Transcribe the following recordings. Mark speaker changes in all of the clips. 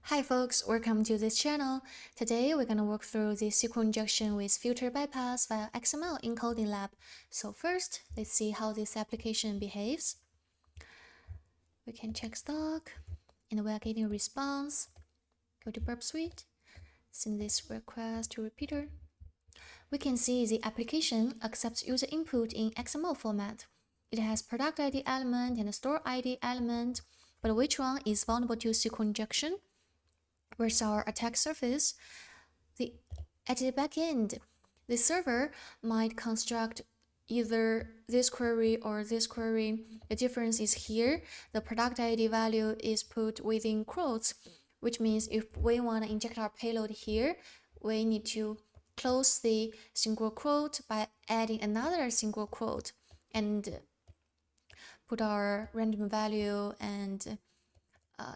Speaker 1: Hi folks, welcome to this channel. Today we're going to walk through the SQL injection with filter bypass via XML encoding lab. So first, let's see how this application behaves. We can check stock, and we are getting a response. Go to burp suite, send this request to repeater. We can see the application accepts user input in XML format. It has product ID element and a store ID element, but which one is vulnerable to SQL injection? Where's our attack surface? At the back end, the server might construct either this query or this query. The difference is here, the product ID value is put within quotes, which means if we want to inject our payload here, we need to close the single quote by adding another single quote and put our random value and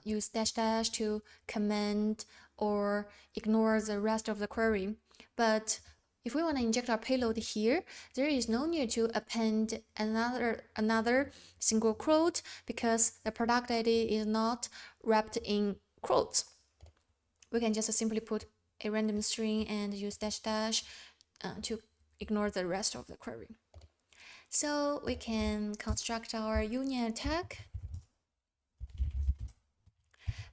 Speaker 1: use dash dash to comment or ignore the rest of the query. But if we want to inject our payload here, there is no need to append another single quote because the product ID is not wrapped in quotes. We can just simply put a random string and use dash dash to ignore the rest of the query. So we can construct our union attack.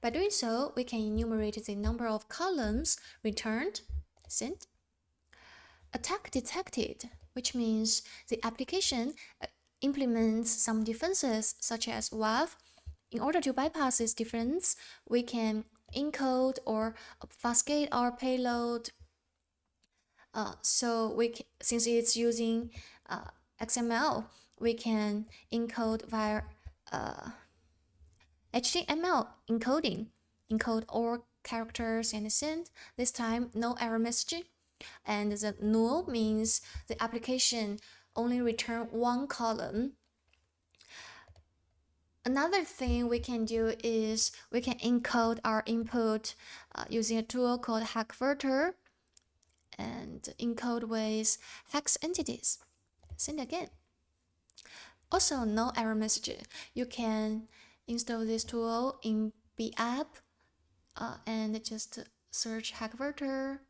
Speaker 1: By doing so, we can enumerate the number of columns returned, sent. Attack detected, which means the application implements some defenses such as WAF. In order to bypass this defense, we can encode or obfuscate our payload. Since it's using XML, we can encode via HTML encoding, encode all characters and send. This time, no error message. And the null means the application only return one column. Another thing we can do is we can encode our input using a tool called HackVerter and encode with hex entities. Send again. Also, no error message. You can install this tool in B app and just search HackVerter.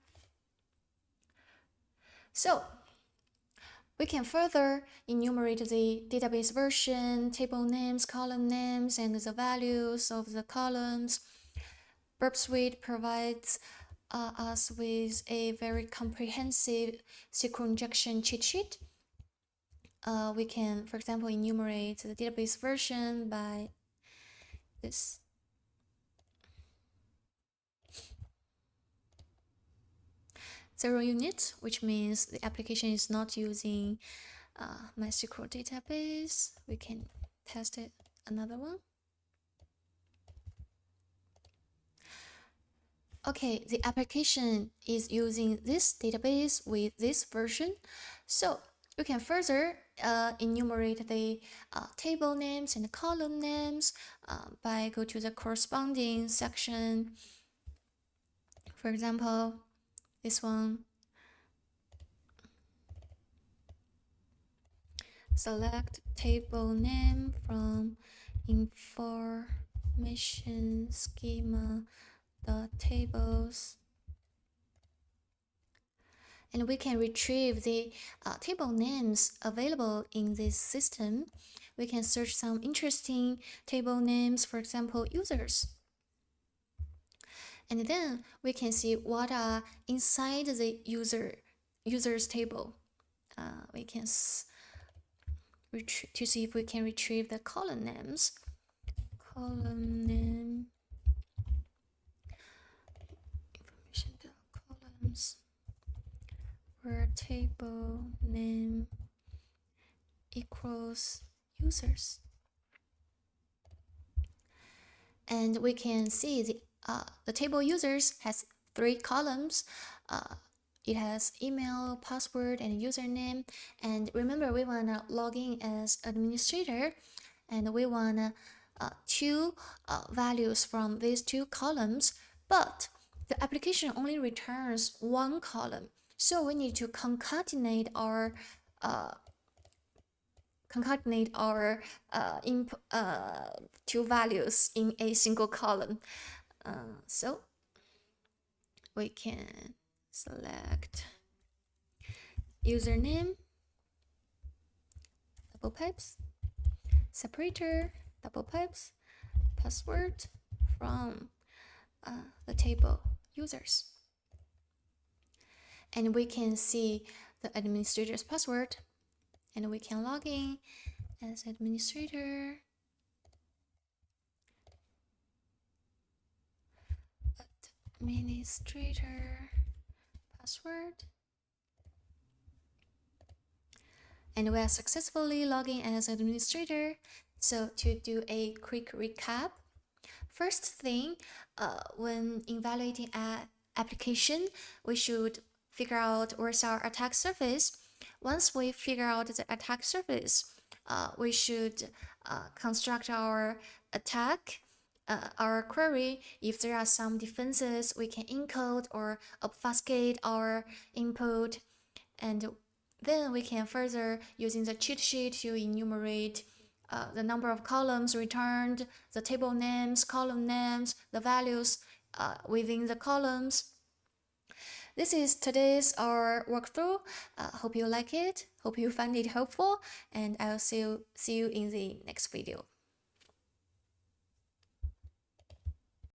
Speaker 1: So we can further enumerate the database version, table names, column names, and the values of the columns. Burp Suite provides us with a very comprehensive SQL injection cheat sheet. We can, for example, enumerate the database version by this. Zero unit, which means the application is not using MySQL database. We can test it another one. Okay, the application is using this database with this version. So you can further enumerate the table names and the column names by go to the corresponding section. For example, this one. Select table name from information schema the tables. And we can retrieve the table names available in this system. We can search some interesting table names, for example, users. And then we can see what are inside the users table. We can to see if we can retrieve the column names. Column name, information columns, where table name equals users. And we can see the table users has 3 columns. It has email, password, and username. And remember, we want to log in as administrator, and we want 2 values from these 2 columns, but the application only returns 1 column. So we need to concatenate our two values in a single column. So we can select username, double pipes, separator, double pipes, password from the table users. And we can see the administrator's password, and we can log in as administrator. Administrator password. And we are successfully logging as administrator. So to do a quick recap, first thing, when evaluating an application, we should figure out where's our attack surface. Once we figure out the attack surface, we should construct our attack, our query. If there are some defenses, we can encode or obfuscate our input, and then we can further using the cheat sheet to enumerate the number of columns returned, the table names, column names, the values within the columns. This is today's our walkthrough. Hope you like it. Hope you find it helpful, and I'll see you in the next video.